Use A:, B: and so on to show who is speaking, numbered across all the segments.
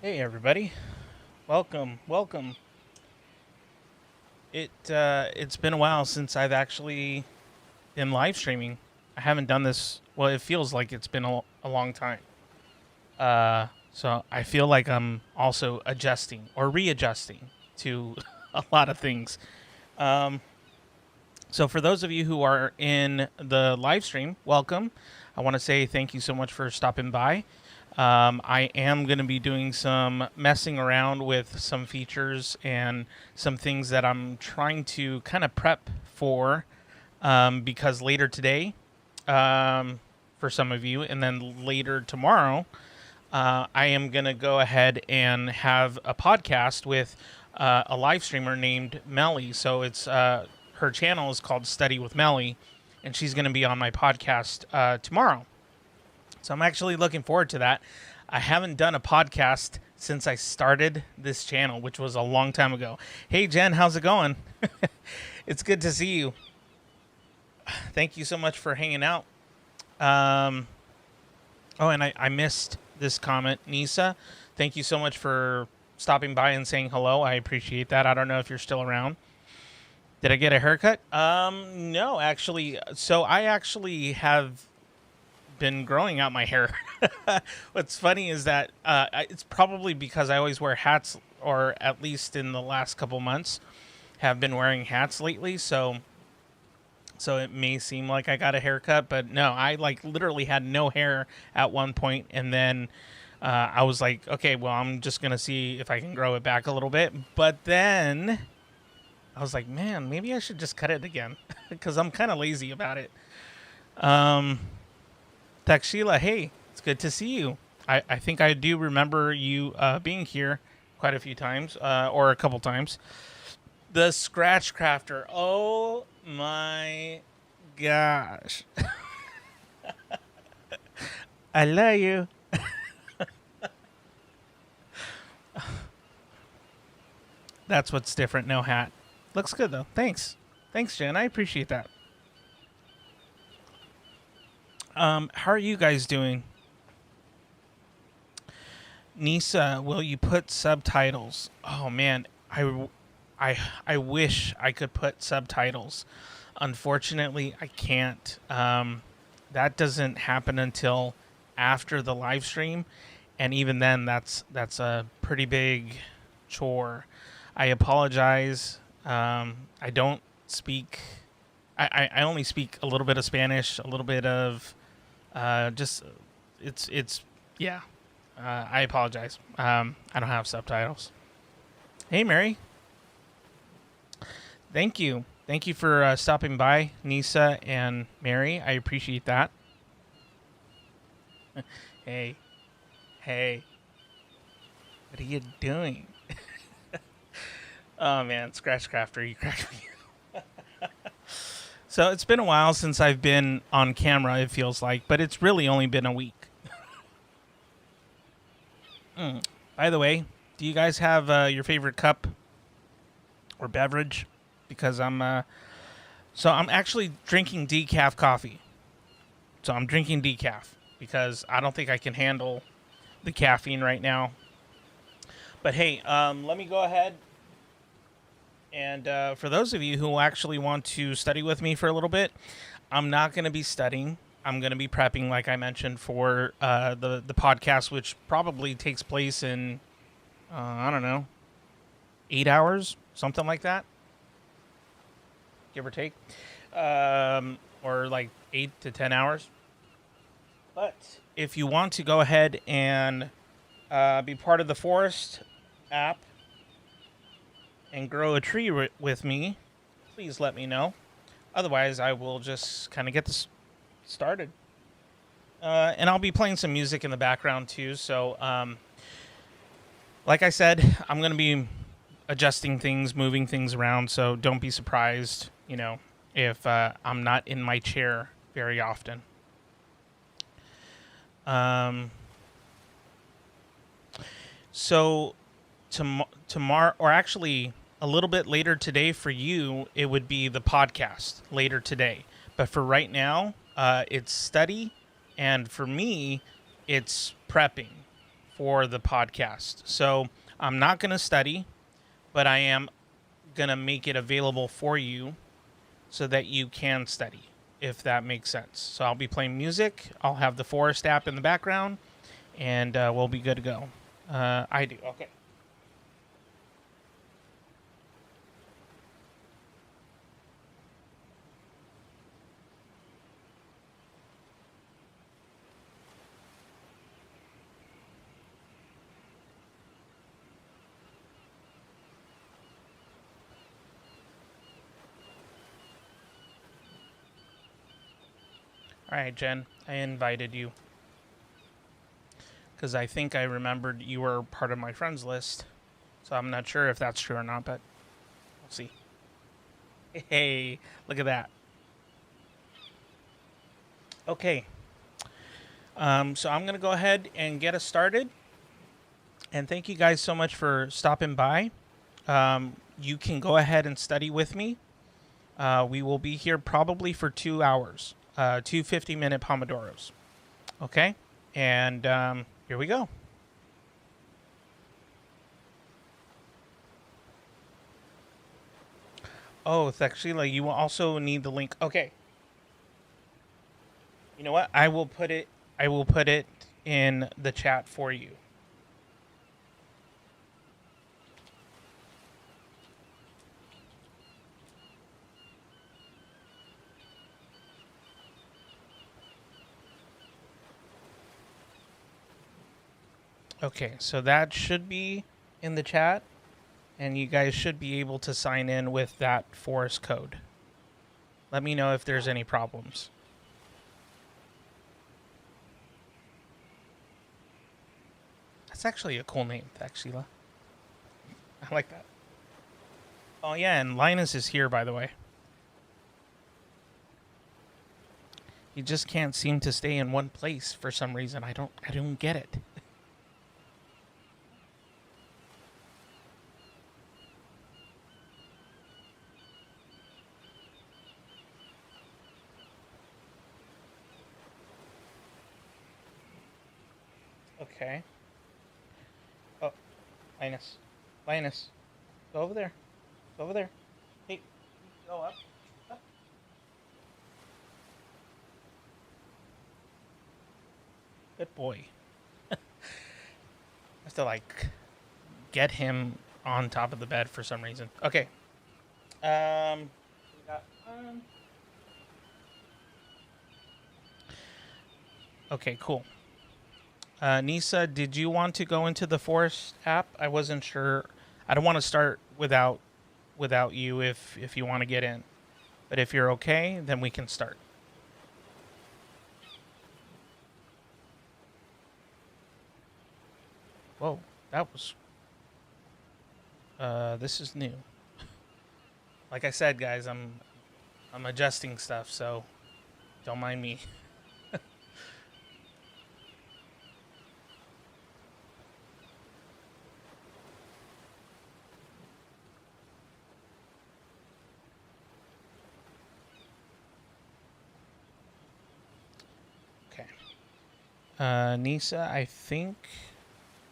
A: Hey everybody, welcome. It's been a while since I've actually been live streaming. I haven't done this. Well, it feels like it's been a long time. So I feel like I'm also adjusting or readjusting to a lot of things. Um, so for those of you who are in the live stream, welcome. I want to say thank you so much for stopping by. I am going to be doing some messing around with some features and some things that I'm trying to kind of prep for because later today, for some of you, and then later tomorrow, I am going to go ahead and have a podcast with a live streamer named Melly. So her channel is called Study with Melly, and she's going to be on my podcast tomorrow. So I'm actually looking forward to that. I haven't done a podcast since I started this channel, which was a long time ago. Hey, Jen, how's it going? It's good to see you. Thank you so much for hanging out. Oh, and I missed this comment, Nisa. Thank you so much for stopping by and saying hello. I appreciate that. I don't know if you're still around. Did I get a haircut? No, actually. So I actually have been growing out my hair. What's funny is that it's probably because I always wear hats, or at least in the last couple months, have been wearing hats lately. So it may seem like I got a haircut, but no, I like literally had no hair at one point, and then I was like, okay, well, I'm just gonna see if I can grow it back a little bit. But then I was like, man, maybe I should just cut it again because I'm kind of lazy about it. Takshila, hey, it's good to see you. I think I do remember you being here quite a few times, or a couple times. The Scratch Crafter. Oh my gosh. I love you. That's what's different. No hat. Looks good, though. Thanks. Thanks, Jen. I appreciate that. How are you guys doing? Nisa, will you put subtitles? Oh man, I wish I could put subtitles. Unfortunately, I can't. That doesn't happen until after the live stream, and even then, that's a pretty big chore. I apologize. I don't speak. I only speak a little bit of Spanish, a little bit of just it's yeah. I apologize. I don't have subtitles. Hey, Mary. Thank you. Thank you for stopping by, Nisa and Mary. I appreciate that. Hey, hey, what are you doing? Oh man, Scratch Crafter, you cracked me. So it's been a while since I've been on camera. It feels like, but it's really only been a week. By the way, do you guys have your favorite cup or beverage? Because I'm actually drinking decaf coffee. So I'm drinking decaf because I don't think I can handle the caffeine right now. But hey, let me go ahead and for those of you who actually want to study with me for a little bit, I'm not going to be studying. I'm going to be prepping, like I mentioned, for the podcast, which probably takes place in, I don't know, 8 hours, something like that, give or take, or like 8 to 10 hours. But if you want to go ahead and be part of the Forest app and grow a tree with me, please let me know. Otherwise, I will just kind of get this started. And I'll be playing some music in the background too. So, like I said, I'm going to be adjusting things, moving things around. So don't be surprised, if I'm not in my chair very often. So tomorrow, or actually a little bit later today for you, it would be the podcast later today. But for right now, it's study, and for me, it's prepping for the podcast. So I'm not going to study, but I am going to make it available for you so that you can study, if that makes sense. So I'll be playing music. I'll have the Forest app in the background, and we'll be good to go. I do. Okay. All right, Jen, I invited you because I think I remembered you were part of my friends list. So I'm not sure if that's true or not, but we'll see. Hey, look at that. Okay. So I'm going to go ahead and get us started. And thank you guys so much for stopping by. You can go ahead and study with me. We will be here probably for 2 hours, 2 50-minute Pomodoros. Okay? And here we go. Oh, it's actually like you will also need the link. Okay. You know what? I will put it in the chat for you. Okay, so that should be in the chat, and you guys should be able to sign in with that Forest code. Let me know if there's any problems. That's actually a cool name, thanks, Sheila. I like that. Oh yeah, and Linus is here, by the way. He just can't seem to stay in one place for some reason. I don't get it. Okay. Oh, Linus, go over there. Go over there. Hey, go up. Up. Good boy. I have to like get him on top of the bed for some reason. Okay. We got one. Okay, cool. Nisa, did you want to go into the Forest app? I wasn't sure. I don't want to start without you if you want to get in. But if you're okay, then we can start. Whoa, that was... this is new. Like I said, guys, I'm adjusting stuff, so don't mind me. Nisa, I think...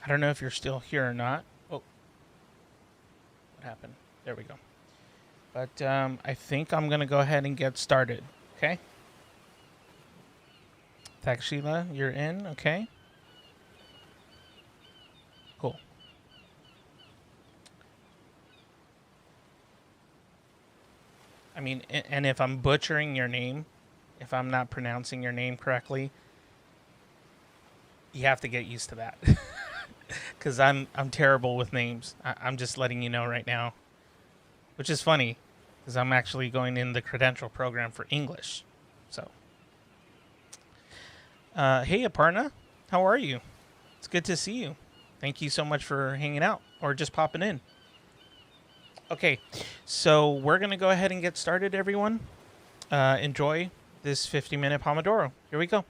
A: I don't know if you're still here or not. Oh. What happened? There we go. But I think I'm going to go ahead and get started. Okay? Thanks, Sheila. You're in. Okay. Cool. I mean, and if I'm butchering your name, if I'm not pronouncing your name correctly, you have to get used to that. Because I'm terrible with names. I'm just letting you know right now. Which is funny, because I'm actually going in the credential program for English. So, hey, Aparna. How are you? It's good to see you. Thank you so much for hanging out or just popping in. Okay, so we're going to go ahead and get started, everyone. Enjoy this 50-minute Pomodoro. Here we go.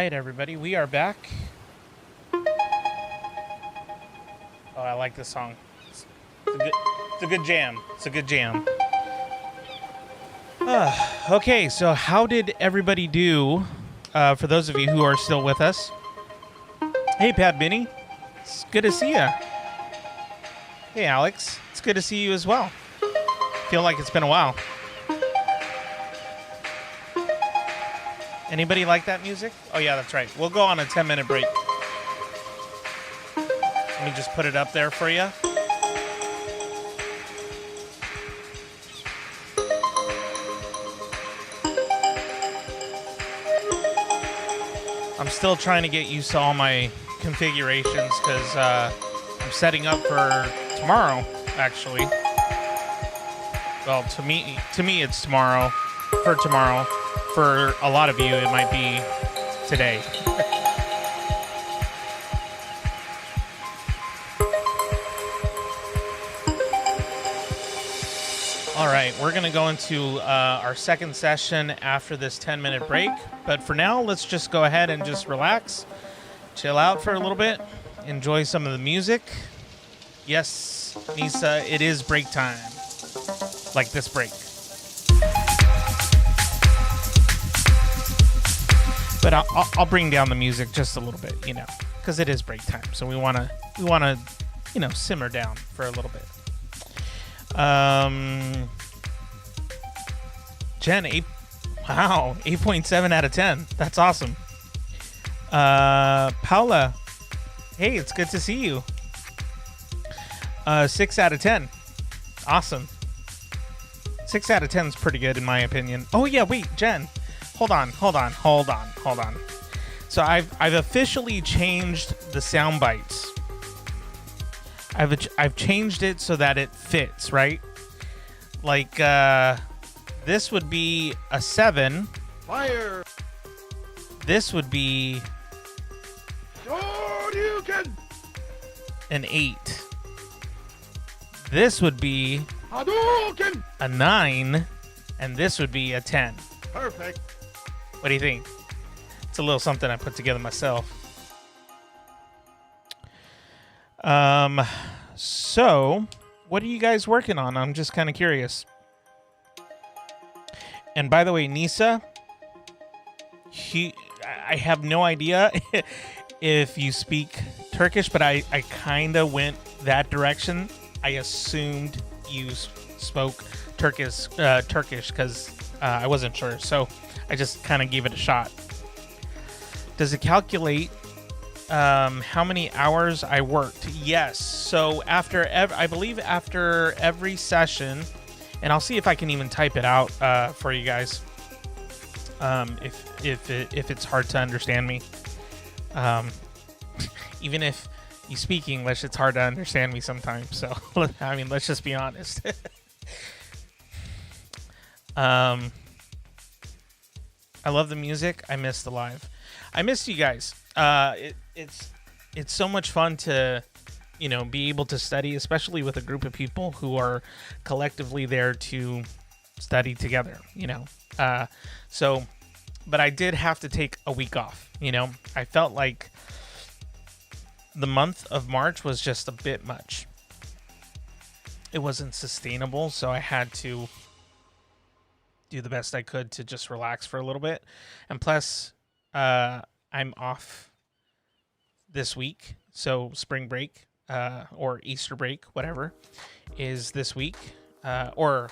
A: right, everybody, we are back. Oh, I like this song. It's a good jam. It's a good jam. Okay, so how did everybody do? For those of you who are still with us. Hey, Pat Binny. It's good to see you. Hey, Alex. It's good to see you as well. Feel like it's been a while. Anybody like that music? Oh, yeah, that's right. We'll go on a 10-minute break. Let me just put it up there for you. I'm still trying to get used to all my configurations because I'm setting up for tomorrow, actually. Well, to me, it's tomorrow. For tomorrow. For a lot of you, it might be today. All right, we're going to go into our second session after this 10-minute break. But for now, let's just go ahead and just relax, chill out for a little bit, enjoy some of the music. Yes, Nisa, it is break time, like this break. But I'll bring down the music just a little bit, you know, because it is break time. So we want to, you know, simmer down for a little bit. Jen, 8.7 out of 10. That's awesome. Paula, hey, it's good to see you. 6 out of 10. Awesome. 6 out of 10 is pretty good in my opinion. Oh yeah, wait, Jen. Hold on. So I've officially changed the sound bites. I've changed it so that it fits, right? Like this would be a 7.
B: Fire.
A: This would be an 8. This would be
B: Hadouken.
A: a 9, and this would be a 10.
B: Perfect.
A: What do you think? It's a little something I put together myself. So what are you guys working on? I'm just kind of curious. And by the way, Nisa, I have no idea if you speak Turkish, but I kind of went that direction. I assumed you spoke Turkish because I wasn't sure. So I just kind of gave it a shot. Does it calculate how many hours I worked? Yes. So I believe after every session, and I'll see if I can even type it out for you guys. If it's hard to understand me, even if you speak English, it's hard to understand me sometimes. So I mean, let's just be honest. I love the music. I miss the live. I missed you guys. It's so much fun to, you know, be able to study, especially with a group of people who are collectively there to study together, you know. But I did have to take a week off, you know. I felt like the month of March was just a bit much. It wasn't sustainable, so I had to do the best I could to just relax for a little bit. And plus, I'm off this week, so spring break or Easter break, whatever, is this week or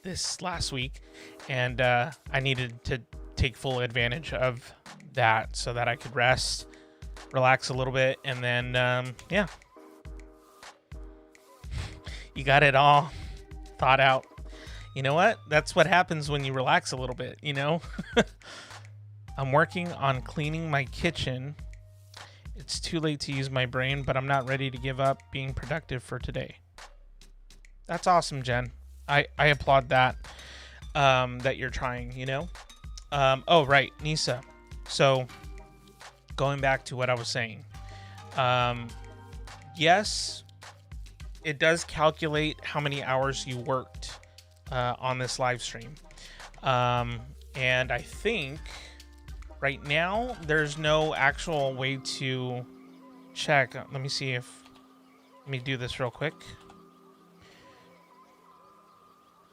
A: this last week, and I needed to take full advantage of that so that I could rest, relax a little bit, and then yeah, you got it all thought out. You know what? That's what happens when you relax a little bit, you know? I'm working on cleaning my kitchen. It's too late to use my brain, but I'm not ready to give up being productive for today. That's awesome, Jen. I applaud that, that you're trying, you know? Oh, right, Nisa. So, going back to what I was saying. Yes, it does calculate how many hours you worked on this live stream. And I think right now, there's no actual way to check. Let me see if... Let me do this real quick.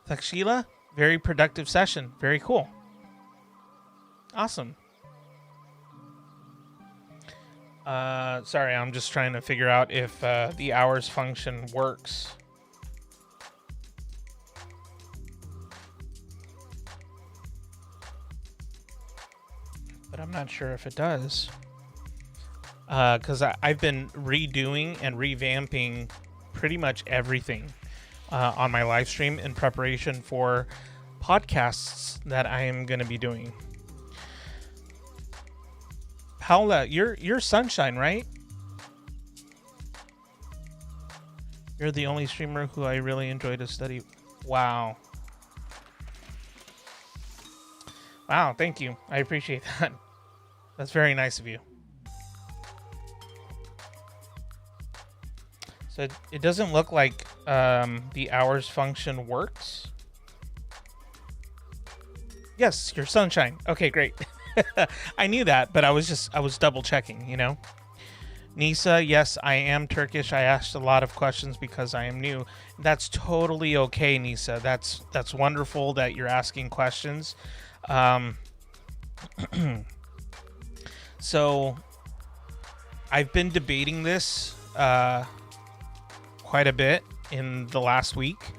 A: Takshila, very productive session. Very cool. Awesome. Sorry, I'm just trying to figure out if the hours function works. But I'm not sure if it does. Because I've been redoing and revamping pretty much everything on my live stream in preparation for podcasts that I am going to be doing. Paula, you're Sunshine, right? You're the only streamer who I really enjoy to study. Wow. Wow, thank you. I appreciate that. That's very nice of you. So it doesn't look like the hours function works. Yes, your Sunshine. Okay, great. I knew that, but I was double checking, you know. Nisa, yes, I am Turkish. I asked a lot of questions because I am new. That's totally okay, Nisa. That's wonderful that you're asking questions. So I've been debating this quite a bit in the last week,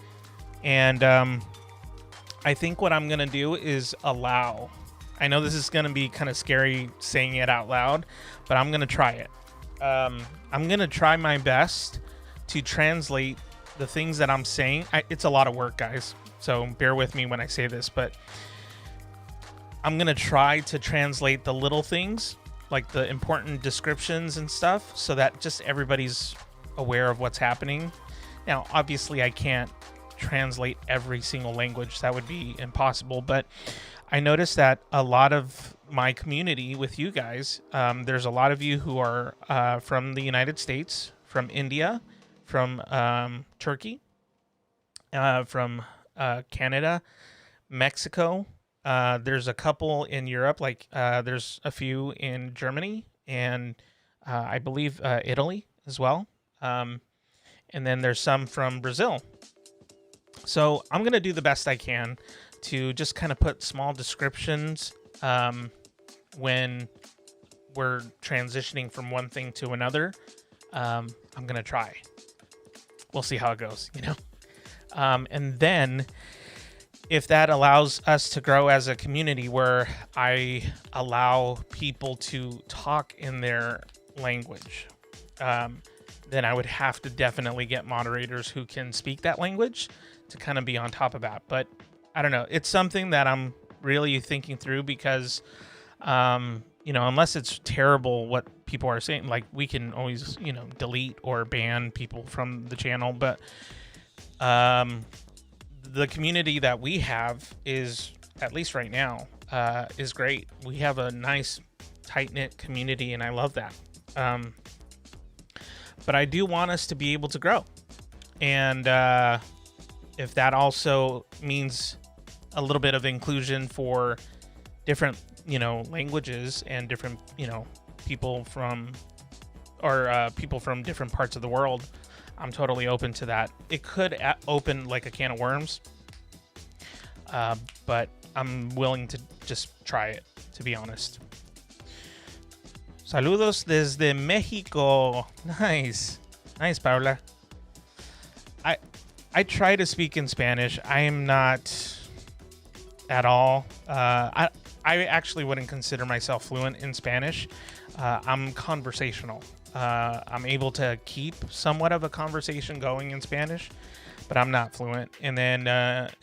A: and I think what I'm gonna do is allow. I know this is gonna be kind of scary saying it out loud, but I'm gonna try it. I'm gonna try my best to translate the things that I'm saying. It's a lot of work, guys, so bear with me when I say this, but I'm gonna try to translate the little things, like the important descriptions and stuff, so that just everybody's aware of what's happening. Now, obviously, I can't translate every single language. That would be impossible, but I noticed that a lot of my community with you guys, there's a lot of you who are from the United States, from India, from Turkey, from Canada, Mexico. There's a couple in Europe, like there's a few in Germany, and I believe Italy as well. And then there's some from Brazil. So I'm going to do the best I can to just kind of put small descriptions when we're transitioning from one thing to another. I'm going to try. We'll see how it goes, you know. And then if that allows us to grow as a community where I allow people to talk in their language, then I would have to definitely get moderators who can speak that language to kind of be on top of that. But I don't know. It's something that I'm really thinking through because, you know, unless it's terrible what people are saying, like we can always, you know, delete or ban people from the channel. But the community that we have is, at least right now, is great. We have a nice, tight-knit community, and I love that. But I do want us to be able to grow. And if that also means a little bit of inclusion for different, you know, languages and different, you know, people from different parts of the world, I'm totally open to that. It could open like a can of worms, but I'm willing to just try it, to be honest. Saludos desde Mexico. Nice. Nice, Paula. I try to speak in Spanish. I am not at all. I actually wouldn't consider myself fluent in Spanish. I'm conversational. I'm able to keep somewhat of a conversation going in Spanish, but I'm not fluent. And then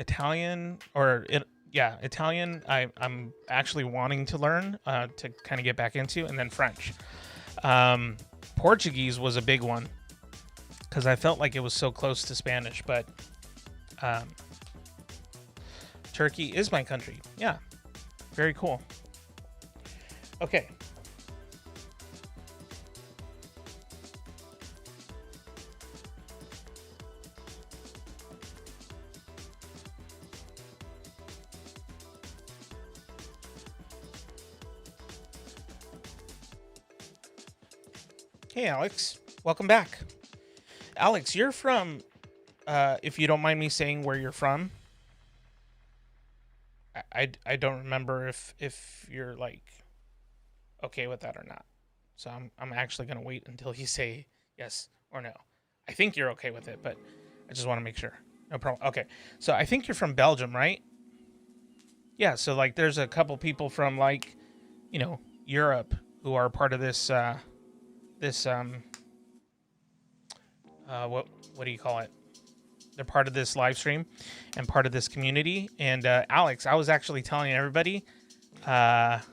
A: Italian, I'm actually wanting to learn to kind of get back into, and then French. Portuguese was a big one because I felt like it was so close to Spanish, but Turkey is my country. Yeah, very cool. Okay. Hey, Alex. Welcome back. Alex, you're from, if you don't mind me saying where you're from, I don't remember if you're like okay with that or not. So I'm actually gonna wait until you say yes or no. I think you're okay with it, but I just want to make sure. No problem. Okay, so I think you're from Belgium, right? Yeah. So like, there's a couple people from like, Europe who are part of this what do you call it? They're part of this live stream and part of this community. And Alex, I was actually telling everybody that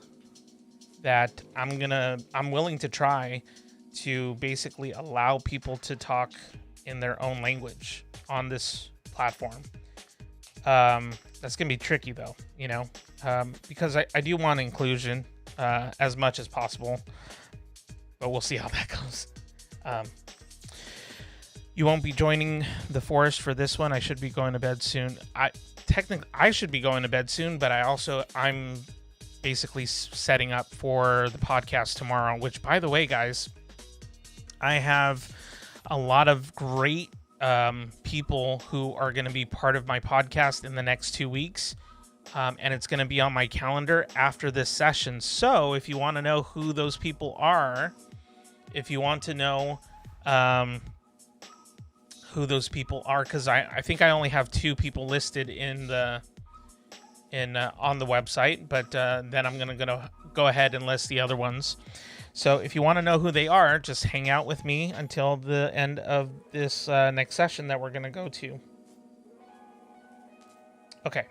A: I'm willing to try to basically allow people to talk in their own language on this platform. That's gonna be tricky though, because I do want inclusion as much as possible, but we'll see how that goes. You won't be joining the forest for this one. I should be going to bed soon. I should be going to bed soon, but I'm basically setting up for the podcast tomorrow, which, by the way, guys, I have a lot of great people who are going to be part of my podcast in the next 2 weeks. And it's going to be on my calendar after this session. So if you want to know who those people are, if you want to know who those people are, because I think I only have 2 people listed on the website, but then I'm gonna go ahead and list the other ones. So if you want to know who they are, just hang out with me until the end of this next session that we're gonna go to. Okay.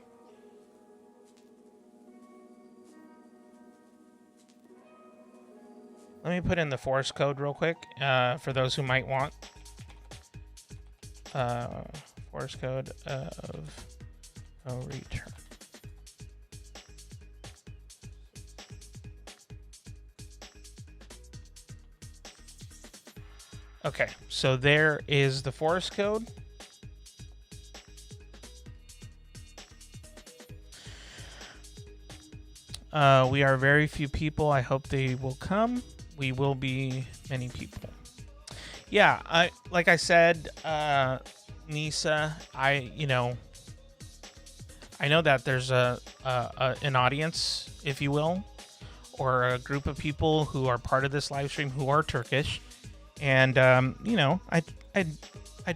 A: Let me put in the force code real quick for those who might want. Force code of no return. Okay, so there is the force code. We are very few people. I hope they will come. We will be many people. Yeah, like I said, Nisa, I know that there's an audience, if you will, or a group of people who are part of this live stream who are Turkish, and I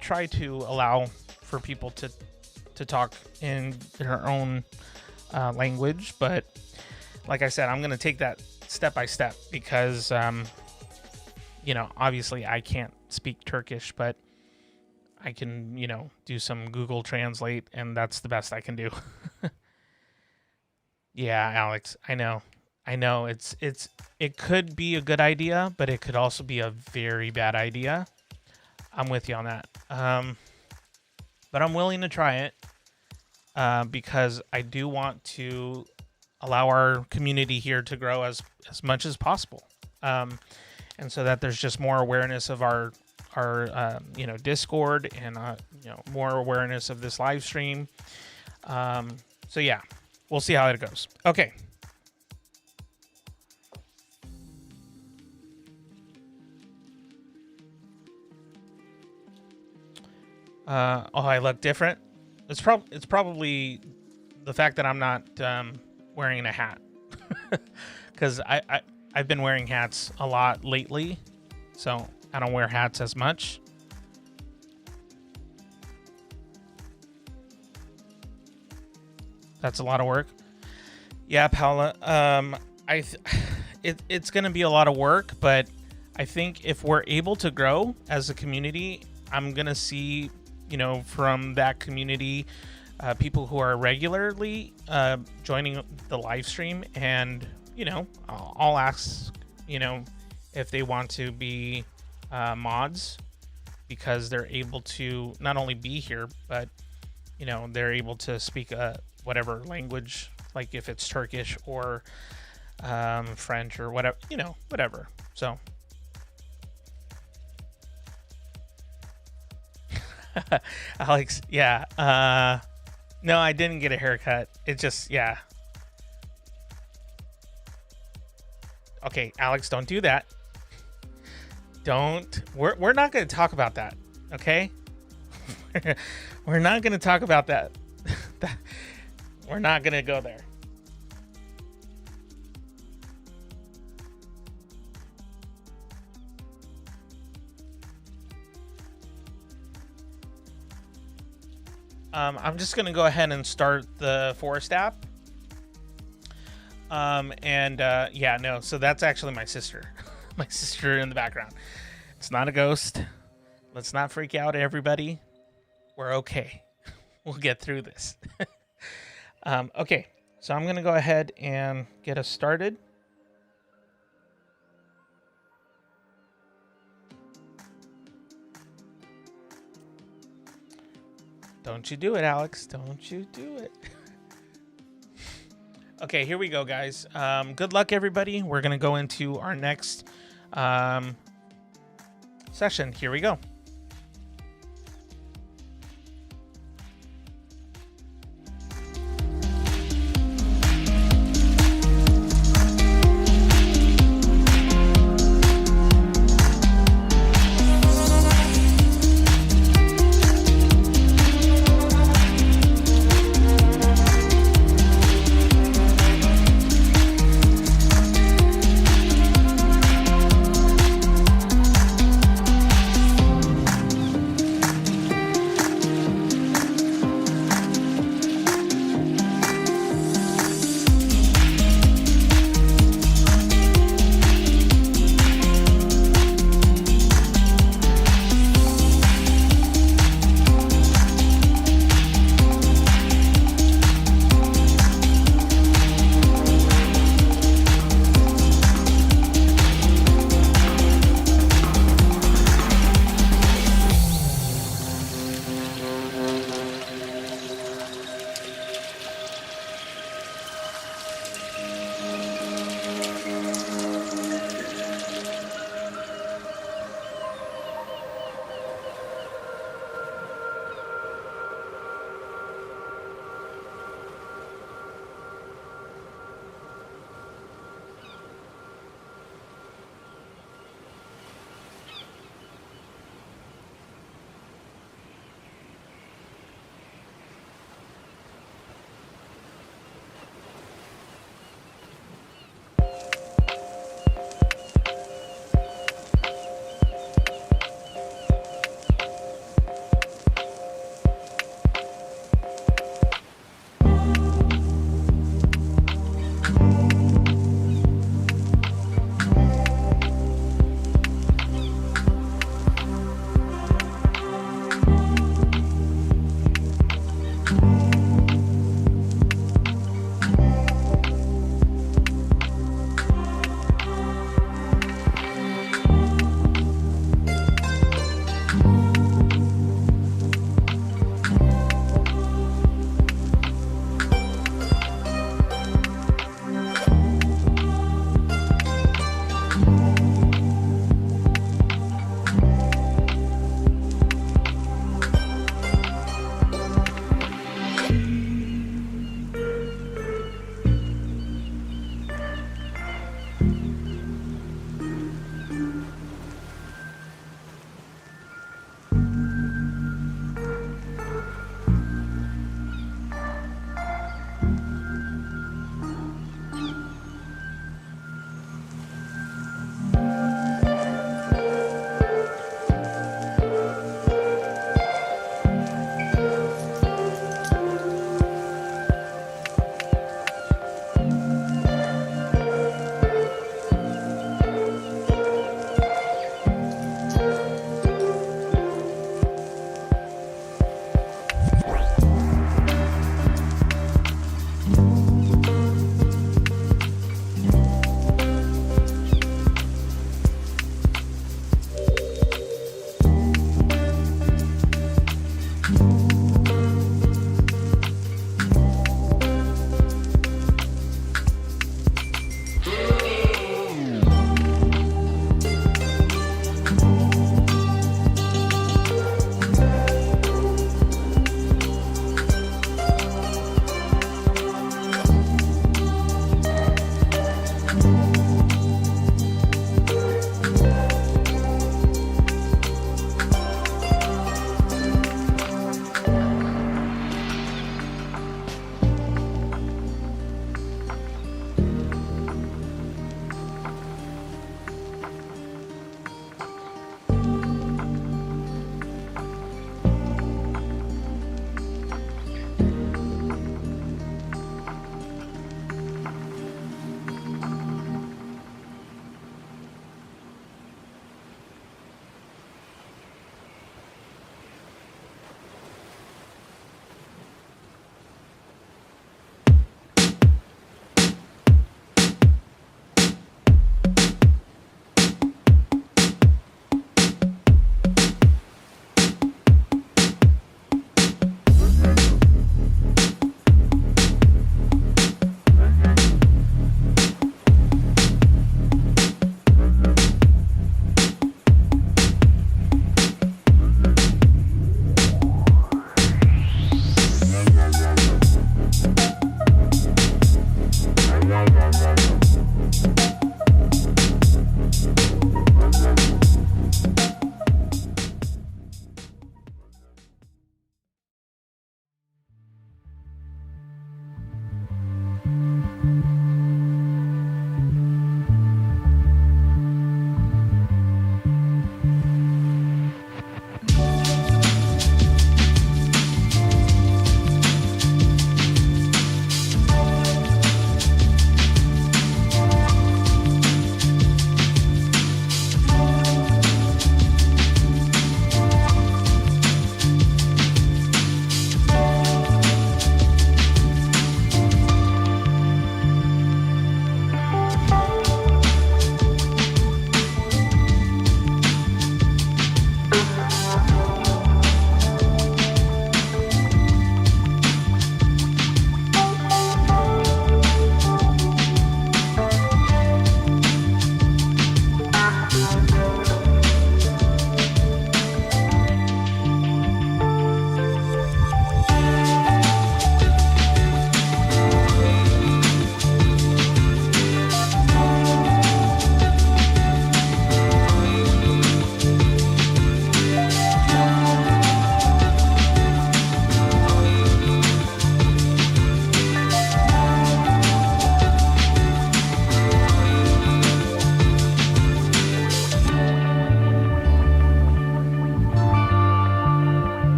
A: try to allow for people to talk in their own language, but like I said, I'm gonna take that step by step because obviously I can't speak Turkish, but I can, do some Google Translate, and that's the best I can do. Yeah, Alex, I know. It could be a good idea, but it could also be a very bad idea. I'm with you on that. But I'm willing to try it because I do want to allow our community here to grow as much as possible. And so that there's just more awareness of our Discord and more awareness of this live stream. So yeah, we'll see how it goes. Okay. I look different. It's probably the fact that I'm not wearing a hat, because I've been wearing hats a lot lately, so I don't wear hats as much. That's a lot of work. Yeah, Paula. It's going to be a lot of work, but I think if we're able to grow as a community, I'm going to see, from that community, people who are regularly joining the live stream, and I'll ask if they want to be mods, because they're able to not only be here, but they're able to speak whatever language, like if it's Turkish or French or whatever, whatever. So Alex, yeah. No, I didn't get a haircut. It just, yeah. Okay, Alex, don't do that. Don't. We're not going to talk about that. Okay. We're not going to talk about that. We're not going to go there. I'm just going to go ahead and start the forest app. Yeah, no. So that's actually my sister. My sister in the background. It's not a ghost. Let's not freak out, everybody. We're okay. We'll get through this. Okay, so I'm going to go ahead and get us started. Don't you do it, Alex. Don't you do it. Okay, here we go, guys. Good luck, everybody. We're going to go into our next session. Here we go.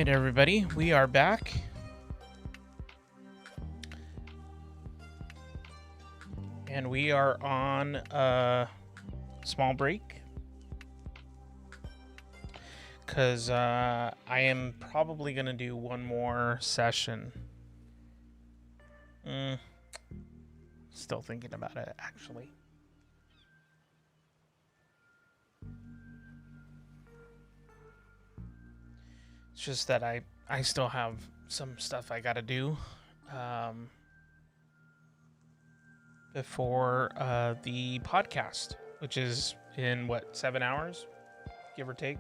A: right, everybody, we are back. And we are on a small break. Because I am probably going to do one more session. Still thinking about it, actually. It's just that I still have some stuff I got to do before the podcast, which is in, 7 hours, give or take?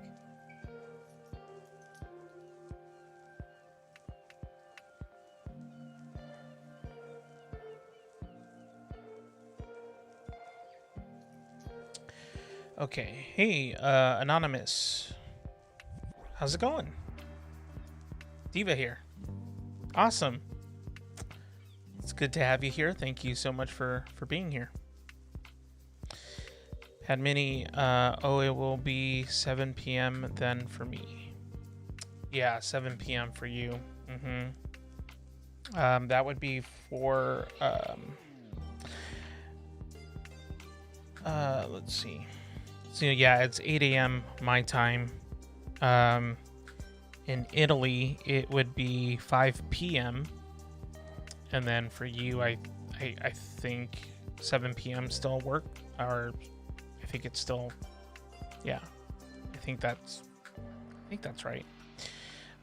A: Okay. Hey, Anonymous. How's it going? Diva here. Awesome. It's good to have you here. Thank you so much for being here. Had many, it will be 7 p.m. then for me. Yeah, 7 p.m. for you. That would be for, let's see. So yeah, it's 8 a.m. my time. In Italy, it would be 5 p.m. And then for you, I think 7 p.m. still work, or I think it's still, yeah, I think that's right.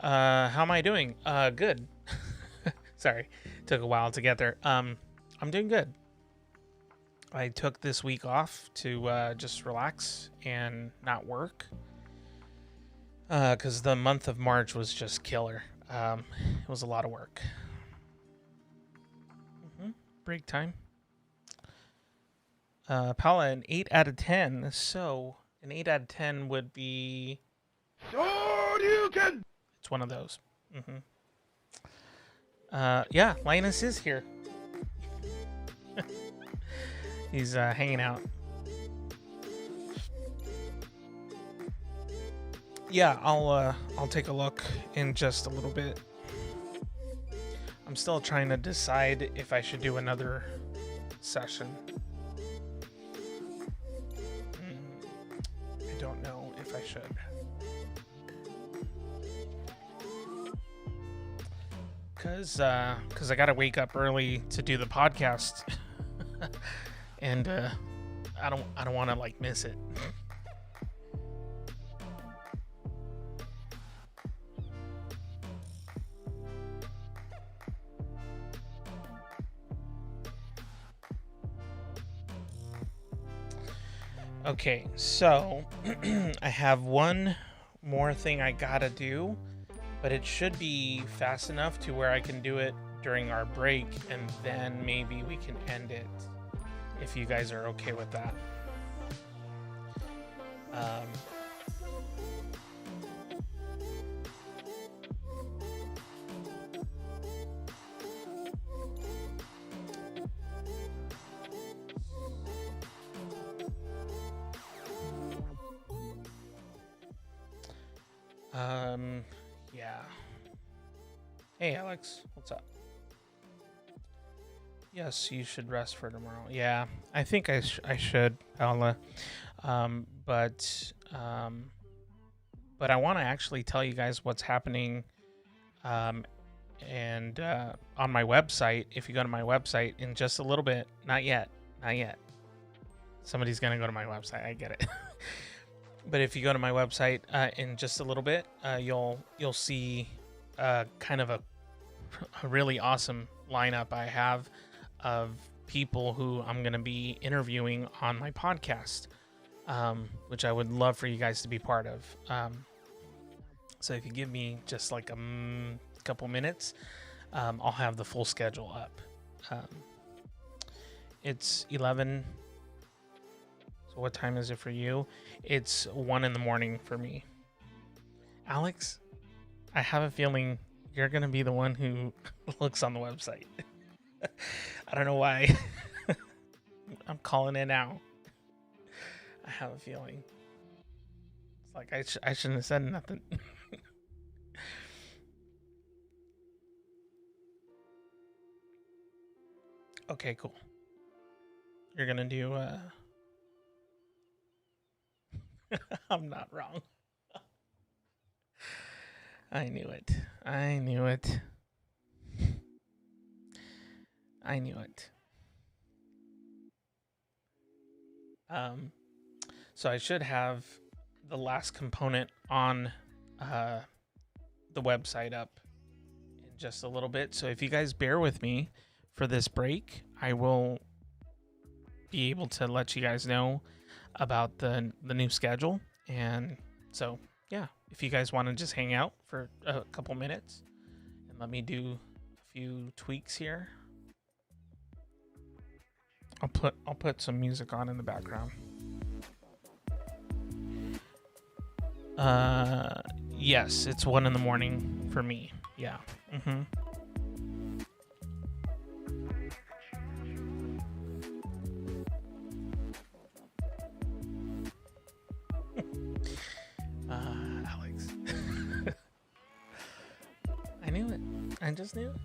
A: How am I doing? Good. Sorry, took a while to get there. I'm doing good. I took this week off to just relax and not work because the month of March was just killer. It was a lot of work. Break time. Paula, an 8 out of 10. So an 8 out of 10 would be...
B: Shoryuken!
A: It's one of those. Yeah, Linus is here. He's hanging out. Yeah, I'll take a look in just a little bit. I'm still trying to decide if I should do another session. I don't know if I should. Cause I gotta wake up early to do the podcast. And I don't want to like miss it. Okay, so I have one more thing I gotta do, but it should be fast enough to where I can do it during our break, and then maybe we can end it. If you guys are okay with that. Yeah. Hey, Alex, what's up? Yes, you should rest for tomorrow. Yeah, I think I should, Paula. But I want to actually tell you guys what's happening. And on my website, if you go to my website in just a little bit, not yet. Somebody's gonna go to my website. I get it. But if you go to my website in just a little bit, you'll see kind of a really awesome lineup I have of people who I'm going to be interviewing on my podcast, which I would love for you guys to be part of. So if you give me just like a couple minutes, I'll have the full schedule up. It's 11. So what time is it for you? It's 1 in the morning for me. Alex, I have a feeling you're going to be the one who looks on the website. I don't know why. I'm calling it now. I have a feeling. It's like I shouldn't have said nothing. Okay, cool. You're gonna do I'm not wrong. I knew it. I knew it. I knew it. So I should have the last component on the website up in just a little bit. So if you guys bear with me for this break, I will be able to let you guys know about the new schedule. And so, yeah, if you guys want to just hang out for a couple minutes and let me do a few tweaks here. I'll put some music on in the background. Yes, it's 1 a.m. for me. Yeah. Mm-hmm. Alex. I knew it. I just knew it.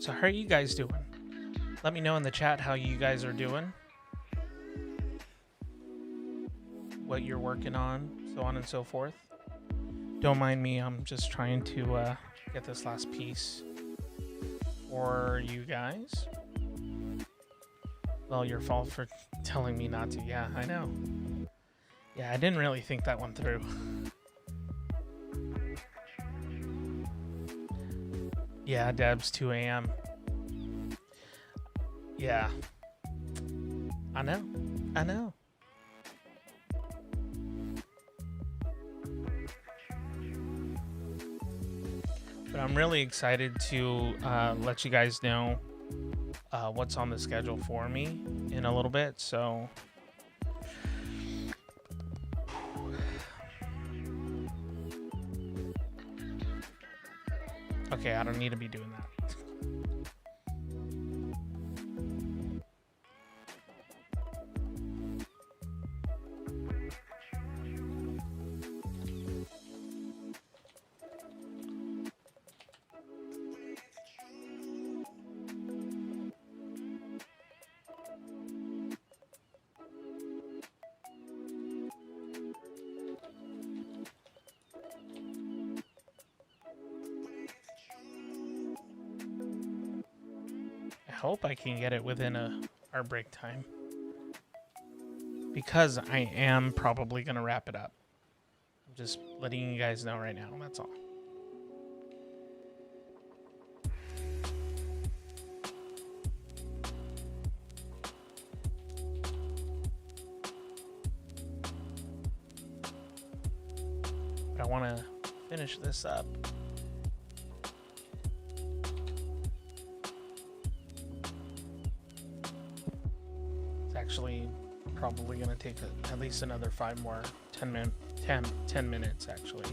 A: So how are you guys doing? Let me know in the chat how you guys are doing. What you're working on, so on and so forth. Don't mind me, I'm just trying to get this last piece for you guys. Well, your fault for telling me not to. Yeah, I know. Yeah, I didn't really think that one through. Yeah, Deb's 2 a.m. Yeah. I know. I know. But I'm really excited to let you guys know what's on the schedule for me in a little bit. So okay, I don't need to be doing that. I hope I can get it within our break time, because I am probably going to wrap it up. I'm just letting you guys know right now, that's all. But I want to finish this up. Actually probably going to take at least another 10 minutes actually.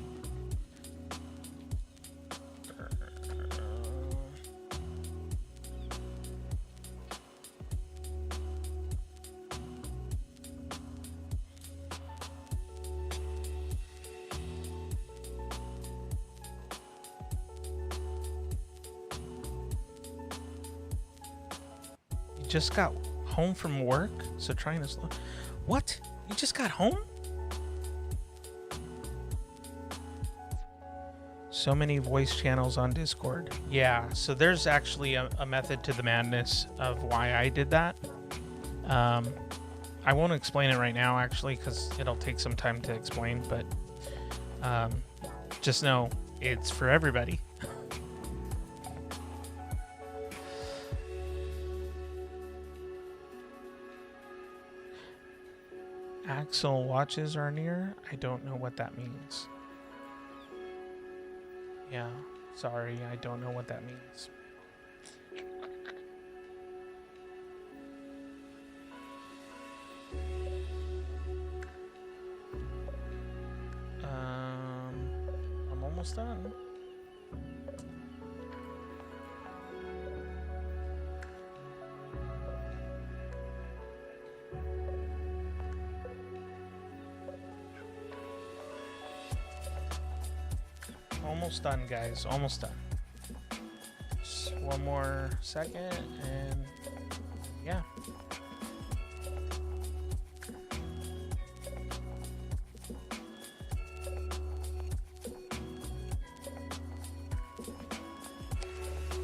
A: You just got home from work, so trying to slow. What? You just got home? So many voice channels on Discord. Yeah, so there's actually a method to the madness of why I did that. I won't explain it right now, actually, because it'll take some time to explain, but just know it's for everybody. Axel watches are near. I don't know what that means. Yeah, sorry, I don't know what that means. I'm almost done. Almost done, guys. Almost done. Just one more second, and yeah.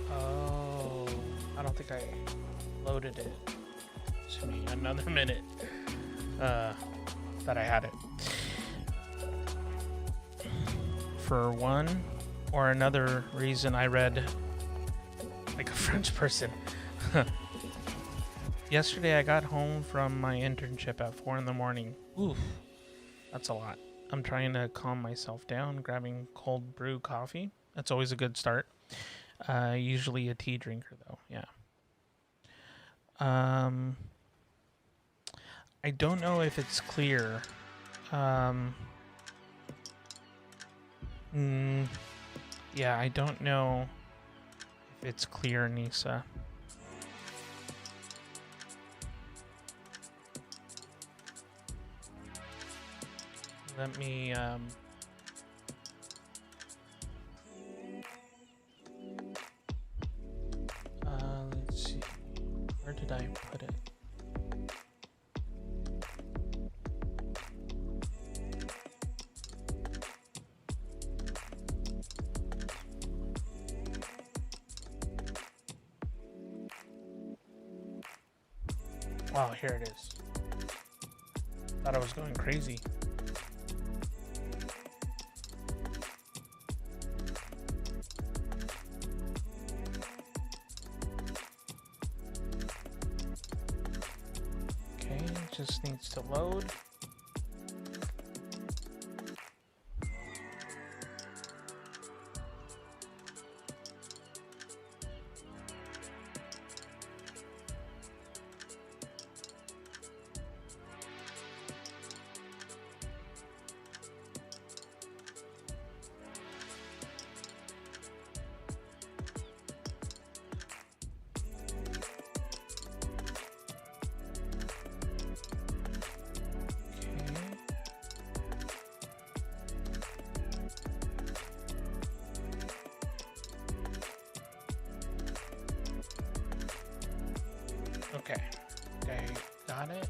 A: Oh, I don't think I loaded it. To me, another minute that I had it. For one or another reason, I read like a French person. Yesterday, I got home from my internship at 4 in the morning. Oof, that's a lot. I'm trying to calm myself down, grabbing cold brew coffee. That's always a good start. Usually a tea drinker, though. Yeah. I don't know if it's clear. Yeah, I don't know if it's clear, Nisa. Let me, let's see. Where did I put it? Wow, here it is. Thought I was going crazy. Okay, just needs to load. Okay, got it.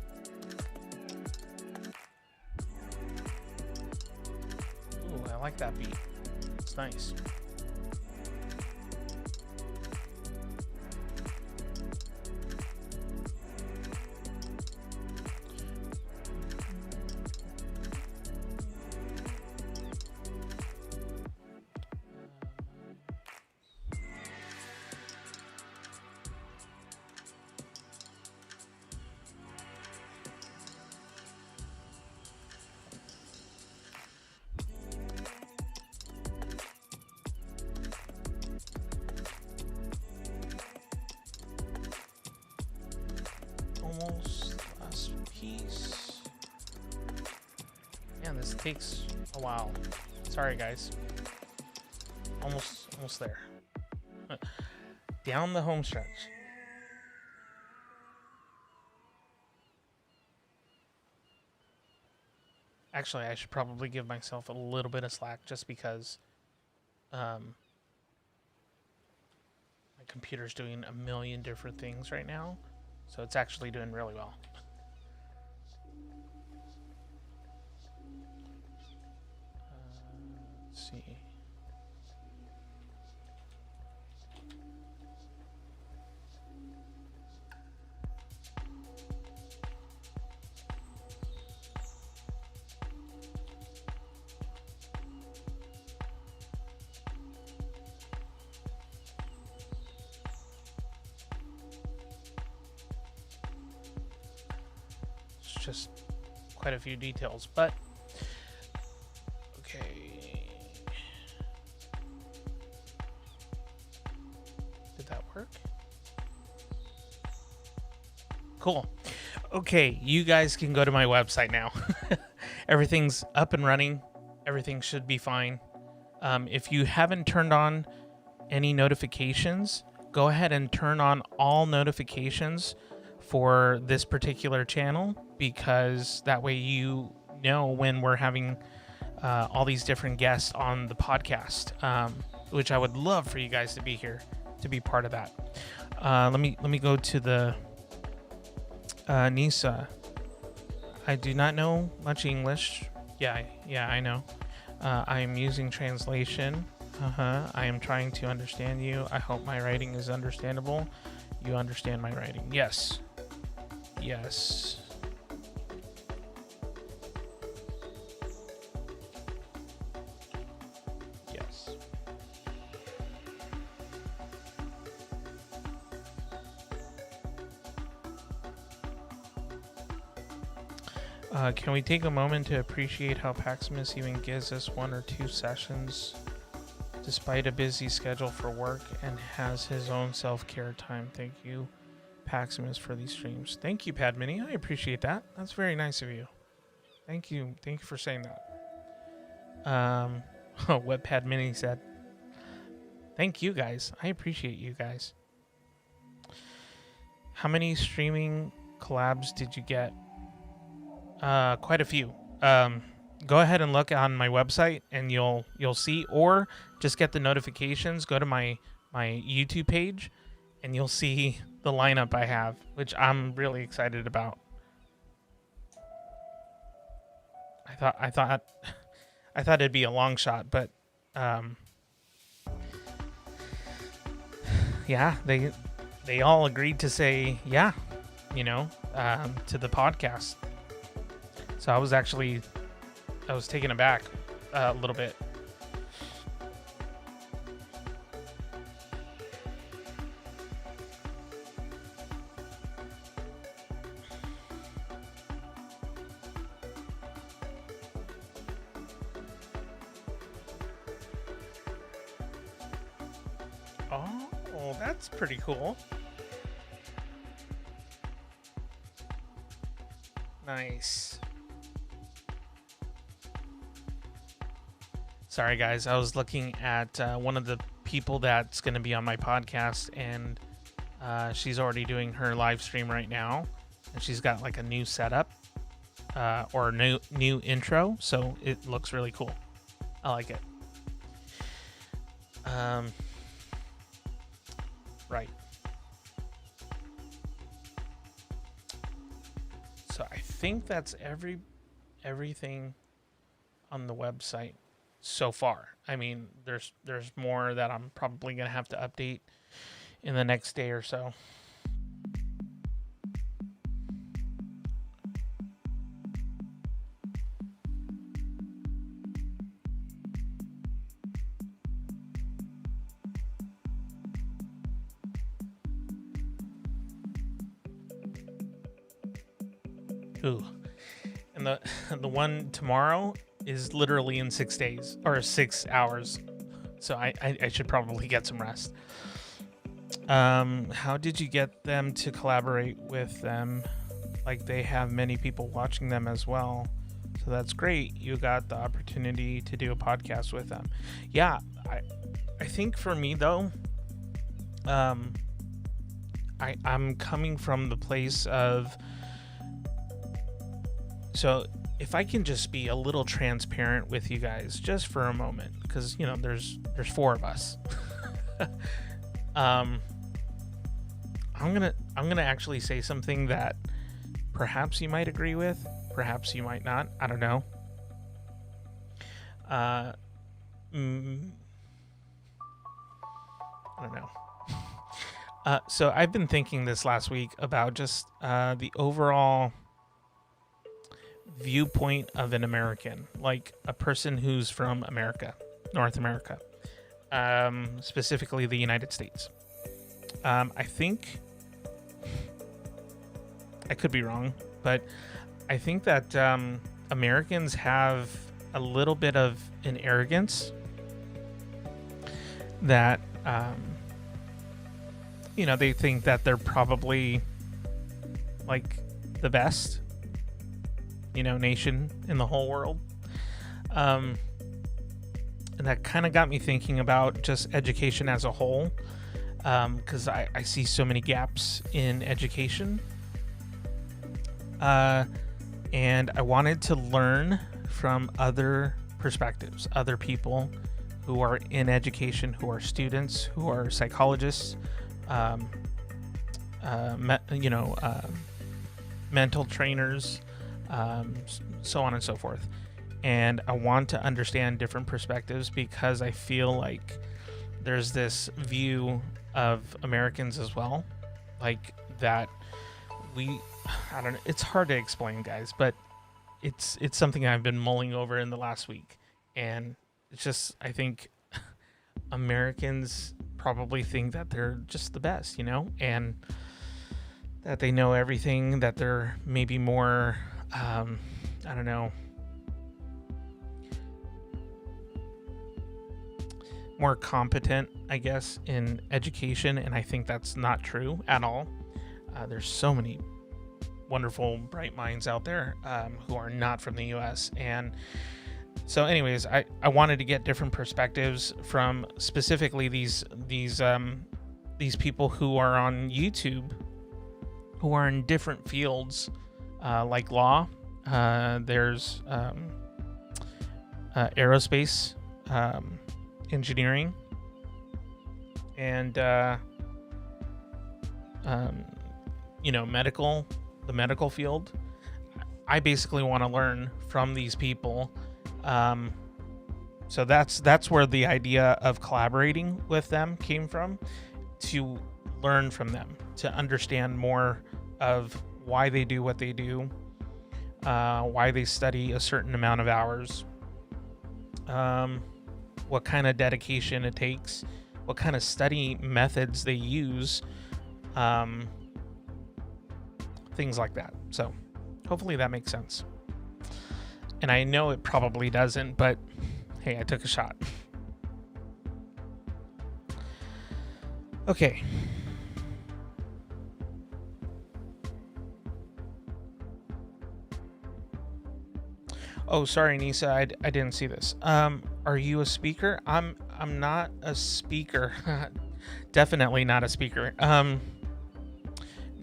A: Ooh, I like that beat. It's nice. Almost last piece. Man, this takes a while. Sorry, guys. Almost there. Down the home stretch. Actually, I should probably give myself a little bit of slack just because my computer's doing a million different things right now. So it's actually doing really well. Let's see. Just quite a few details, but okay. Did that work? Cool. Okay, you guys can go to my website now. Everything's up and running. Everything should be fine. If you haven't turned on any notifications, go ahead and turn on all notifications for this particular channel, because that way you know when we're having all these different guests on the podcast, which I would love for you guys to be here to be part of that. Let me go to the Nisa. I do not know much English. Yeah, I know. I am using translation. I am trying to understand you. I hope my writing is understandable. You understand my writing. Yes. Yes. Yes. Can we take a moment to appreciate how Paximus even gives us 1 or 2 sessions despite a busy schedule for work and has his own self-care time? Thank you, Paximus, for these streams. Thank you, Padmini. I appreciate that. That's very nice of you. Thank you. Thank you for saying that. What Padmini said. Thank you, guys. I appreciate you guys. How many streaming collabs did you get? Quite a few. Go ahead and look on my website and you'll see, or just get the notifications. Go to my YouTube page and you'll see the lineup I have, which I'm really excited about. I thought it'd be a long shot, but yeah, they all agreed to say yeah, to the podcast. So I was taken aback a little bit. Oh, that's pretty cool. Nice. Sorry, guys. I was looking at one of the people that's going to be on my podcast, and she's already doing her live stream right now, and she's got like a new setup or a new intro, so it looks really cool. I like it. Right. So I think that's everything on the website so far. I mean, there's more that I'm probably gonna have to update in the next day or so. Ooh. And the one tomorrow is literally in 6 days or 6 hours. So I should probably get some rest. How did you get them to collaborate with them? Like, they have many people watching them as well. So that's great. You got the opportunity to do a podcast with them. Yeah, I think for me though, I'm coming from the place of, so if I can just be a little transparent with you guys just for a moment, because there's 4 of us. I'm gonna actually say something that perhaps you might agree with, perhaps you might not. I don't know. I don't know. So I've been thinking this last week about just the overall viewpoint of an American, like a person who's from America, North America, specifically the United States. I think, I could be wrong, but I think that Americans have a little bit of an arrogance that they think that they're probably like the best nation in the whole world. And that kind of got me thinking about just education as a whole, because I see so many gaps in education. And I wanted to learn from other perspectives, other people who are in education, who are students, who are psychologists, mental trainers, so on and so forth. And I want to understand different perspectives because I feel like there's this view of Americans as well, like that I don't know, it's hard to explain, guys, but it's something I've been mulling over in the last week. And it's just, I think Americans probably think that they're just the best, and that they know everything, that they're maybe more, I don't know, more competent, I guess, in education. And I think that's not true at all. There's so many wonderful, bright minds out there who are not from the US. And so anyways, I wanted to get different perspectives from specifically these people who are on YouTube, who are in different fields, like law. There's aerospace, engineering, and the medical field. I basically want to learn from these people. So that's where the idea of collaborating with them came from, to learn from them, to understand more of why they do what they do, why they study a certain amount of hours, what kind of dedication it takes, what kind of study methods they use, things like that. So hopefully that makes sense. And I know it probably doesn't, but hey, I took a shot. Okay. Oh, sorry, Nisa, I didn't see this. Are you a speaker? I'm not a speaker. Definitely not a speaker.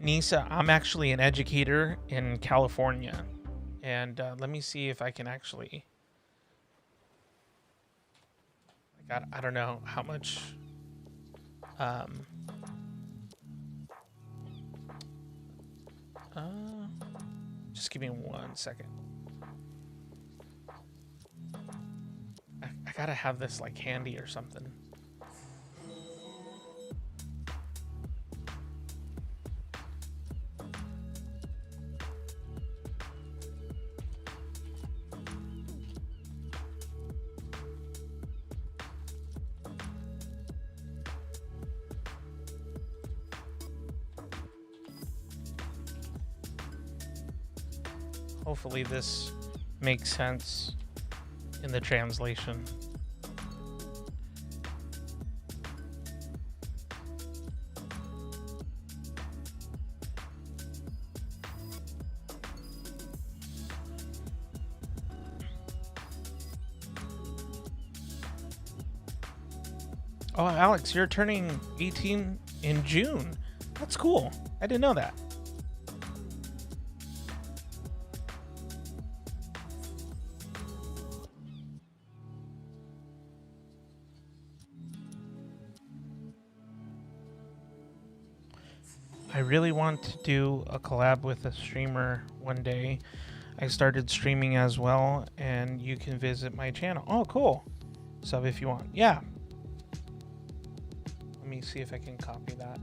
A: Nisa, I'm actually an educator in California. And let me see if I can actually... I don't know how much... just give me 1 second. I gotta have this like handy or something. Hopefully this makes sense in the translation. Oh, Alex, you're turning 18 in June. That's cool. I didn't know that. I really want to do a collab with a streamer one day. I started streaming as well, and you can visit my channel. Oh, cool. Sub if you want. Yeah. Let me see if I can copy that.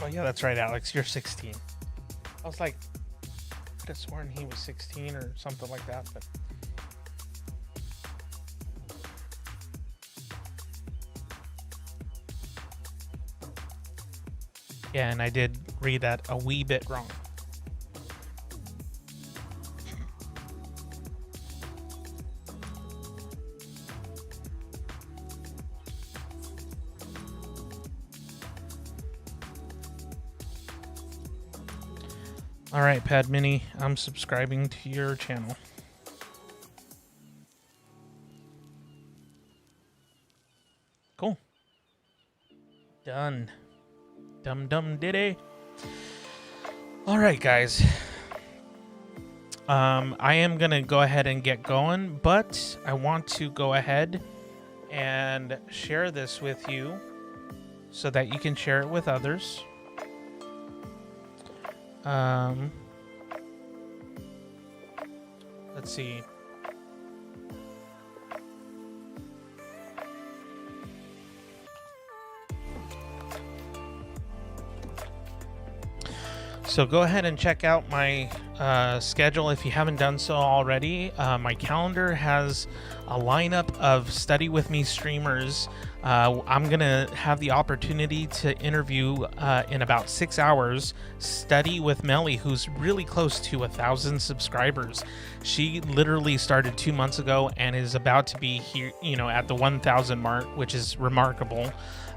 A: Oh yeah, that's right, Alex. You're 16. I was like, I could have sworn he was 16 or something like that, but... Yeah, and I did read that a wee bit wrong. All right, Padmini, I'm subscribing to your channel. Cool. Done. Dum diddy. All right, guys. I am gonna go ahead and get going, but I want to go ahead and share this with you so that you can share it with others. Let's see. So go ahead and check out my schedule if you haven't done so already. My calendar has a lineup of Study With Me streamers. I'm going to have the opportunity to interview in about 6 hours Study with Melly, who's really close to 1,000 subscribers. She literally started 2 months ago and is about to be here, at the 1,000 mark, which is remarkable.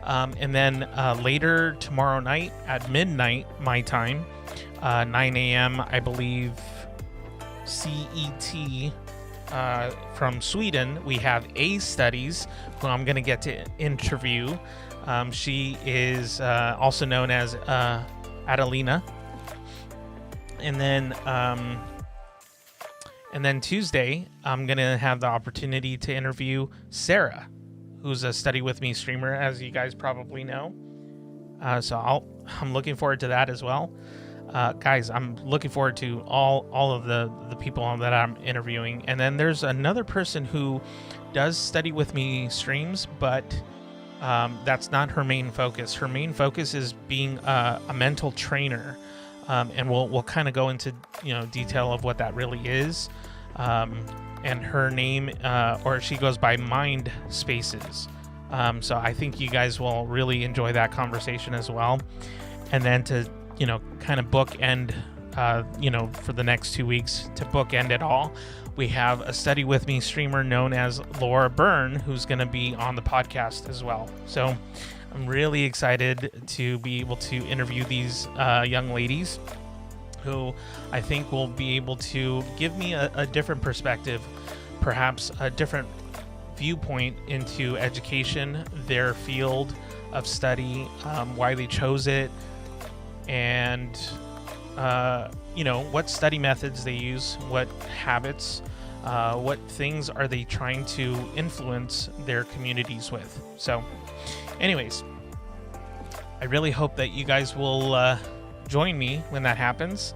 A: And then later tomorrow night at midnight, my time, 9 a.m., I believe, CET, from Sweden, we have A Studies, who I'm going to get to interview. She is also known as Adelina. And then Tuesday, I'm going to have the opportunity to interview Sarah, who's a Study With Me streamer, as you guys probably know. So I'm looking forward to that as well. Guys, I'm looking forward to all of the people that I'm interviewing. And then there's another person who does Study With Me streams, but that's not her main focus. Her main focus is being a mental trainer. And we'll kind of go into detail of what that really is. And her name, or she goes by Mind Spaces. So I think you guys will really enjoy that conversation as well. And then to kind of bookend, for the next 2 weeks, to bookend it all, we have a Study With Me streamer known as Laura Byrne, who's going to be on the podcast as well. So I'm really excited to be able to interview these young ladies, who I think will be able to give me a different perspective, perhaps a different viewpoint into education, their field of study, why they chose it, and what study methods they use, what habits, what things are they trying to influence their communities with. So anyways, I really hope that you guys will join me when that happens.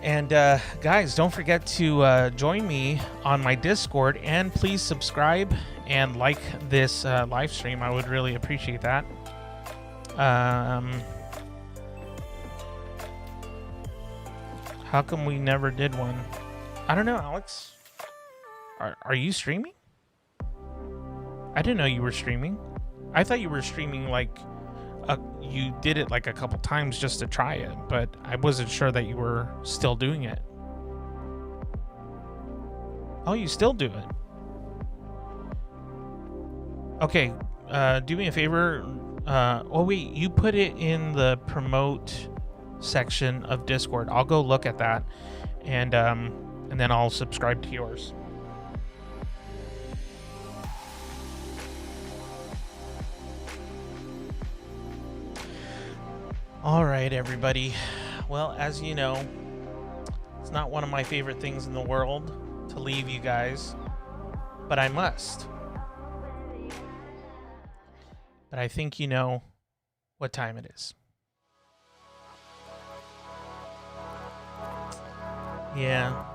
A: And guys, don't forget to join me on my Discord, and please subscribe and like this live stream. I would really appreciate that. How come we never did one? I don't know, Alex. Are you streaming? I didn't know you were streaming. I thought you were streaming like you did it like a couple times just to try it, but I wasn't sure that you were still doing it. Oh, you still do it. Okay, do me a favor. Oh wait, you put it in the promote section of Discord. I'll go look at that, and then I'll subscribe to yours. All right, everybody. Well, as you know, it's not one of my favorite things in the world to leave you guys, but I must. But I think you know what time it is. Yeah.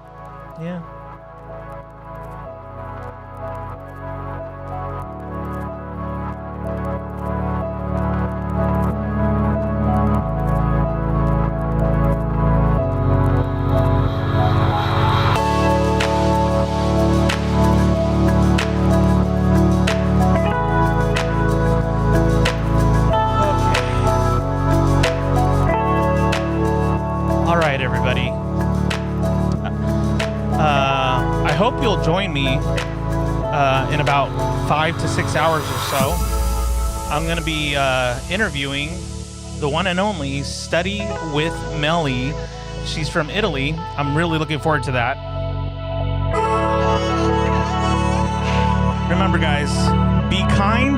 A: hope you'll join me in about 5 to 6 hours or so. I'm going to be interviewing the one and only Study with Melly. She's from Italy. I'm really looking forward to that. Remember, guys, be kind